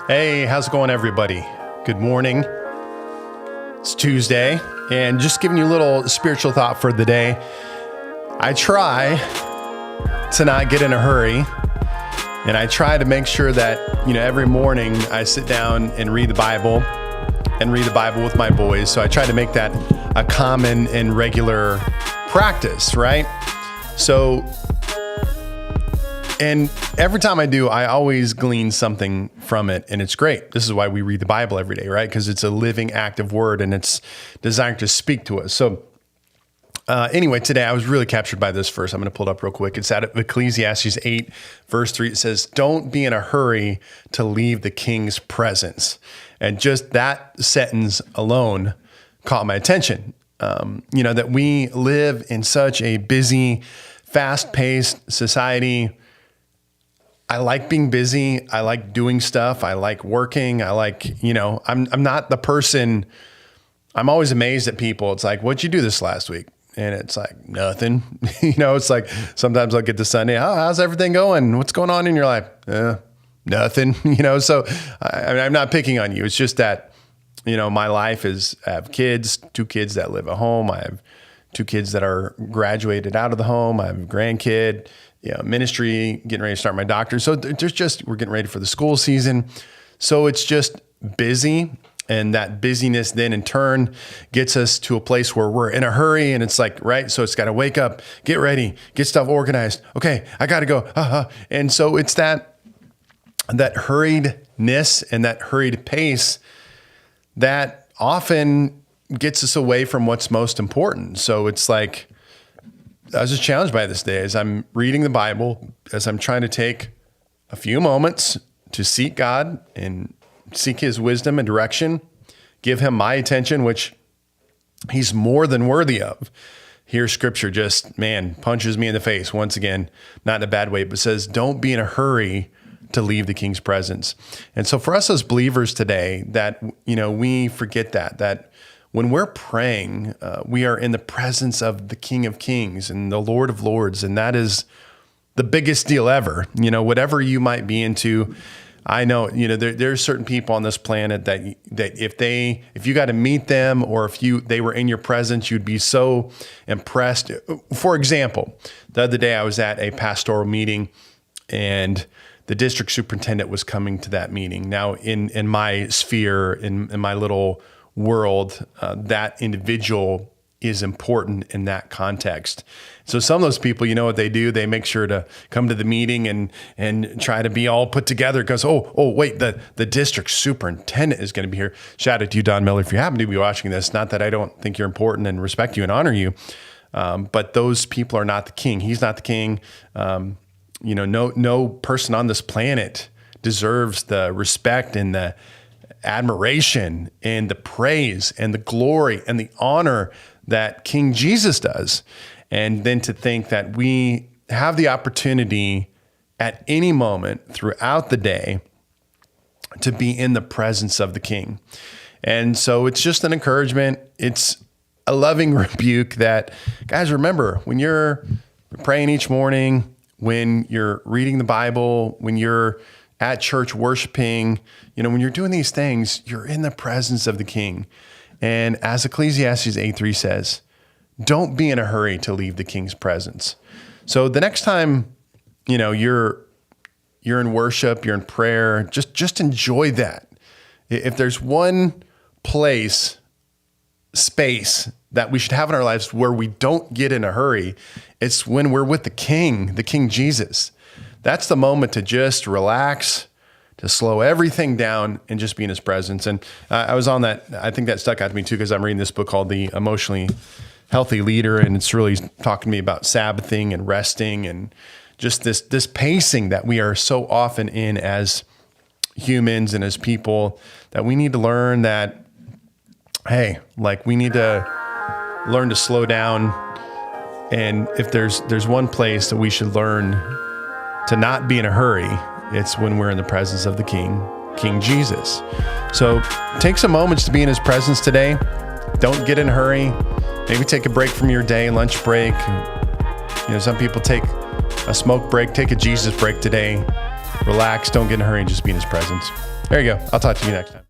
Hey, how's it going, everybody? Good morning. It's Tuesday, and just giving you a little spiritual thought for the day. I try to not get in a hurry, and I try to make sure that, every morning I sit down and read the Bible with my boys. So I try to make that a common and regular practice, right? So, and every time I do, I always glean something from it, and it's great. This is why we read the Bible every day, right? Because it's a living, active word, and it's designed to speak to us. So anyway, today I was really captured by this verse. I'm going to pull it up real quick. It's out of Ecclesiastes 8, verse 3. It says, "Don't be in a hurry to leave the king's presence." And just that sentence alone caught my attention. That we live in such a busy, fast-paced society. I like being busy. I like doing stuff. I like working. I like, I'm not the person. I'm always amazed at people. It's like, what'd you do this last week? And it's like, nothing. It's like, sometimes I'll get to Sunday. Oh, how's everything going? What's going on in your life? Nothing, So I'm not picking on you. It's just that, my life is, I have kids, 2 kids that live at home. I have 2 kids that are graduated out of the home. I have a grandkid, ministry, getting ready to start my doctorate. So we're getting ready for the school season. So it's just busy. And that busyness then in turn gets us to a place where we're in a hurry, and it's like, right? So it's got to wake up, get ready, get stuff organized. Okay, I got to go. And so it's that hurriedness and that hurried pace that often gets us away from what's most important. So it's like, I was just challenged by this day as I'm reading the Bible, as I'm trying to take a few moments to seek God and seek his wisdom and direction, give him my attention, which he's more than worthy of. Here, scripture just, punches me in the face once again, not in a bad way, but says, don't be in a hurry to leave the king's presence. And so for us as believers today, that, we forget that when we're praying, we are in the presence of the King of Kings and the Lord of Lords. And that is the biggest deal ever. Whatever you might be into, I know, there's certain people on this planet that if you got to meet them, or if they were in your presence, you'd be so impressed. For example, the other day I was at a pastoral meeting, and the district superintendent was coming to that meeting. Now, in my sphere, in my little world, that individual is important in that context. So some of those people, what they do? They make sure to come to the meeting and try to be all put together because, wait, the district superintendent is going to be here. Shout out to you, Don Miller, if you happen to be watching this. Not that I don't think you're important and respect you and honor you, but those people are not the king. He's not the king. No person on this planet deserves the respect and the admiration and the praise and the glory and the honor that King Jesus does. And then to think that we have the opportunity at any moment throughout the day to be in the presence of the King. And so it's just an encouragement. It's a loving rebuke that, guys, remember, when you're praying each morning, when you're reading the Bible, when you're at church worshiping, when you're doing these things, you're in the presence of the King. And as Ecclesiastes 8:3 says, don't be in a hurry to leave the king's presence. So the next time, you're in worship, you're in prayer, just enjoy that. If there's one space that we should have in our lives where we don't get in a hurry, it's when we're with the King Jesus. That's the moment to just relax, to slow everything down and just be in his presence. And I was on that. I think that stuck out to me too, because I'm reading this book called The Emotionally Healthy Leader. And it's really talking to me about Sabbathing and resting and just this pacing that we are so often in as humans and as people, that we need to learn that, hey, we need to learn to slow down. And if there's one place that we should learn to not be in a hurry, it's when we're in the presence of the King Jesus. So take some moments to be in his presence today. Don't get in a hurry. Maybe take a break from your day, lunch break. Some people take a smoke break, take a Jesus break today. relax, don't get in a hurry, and just be in his presence. There you go. I'll talk to you next time.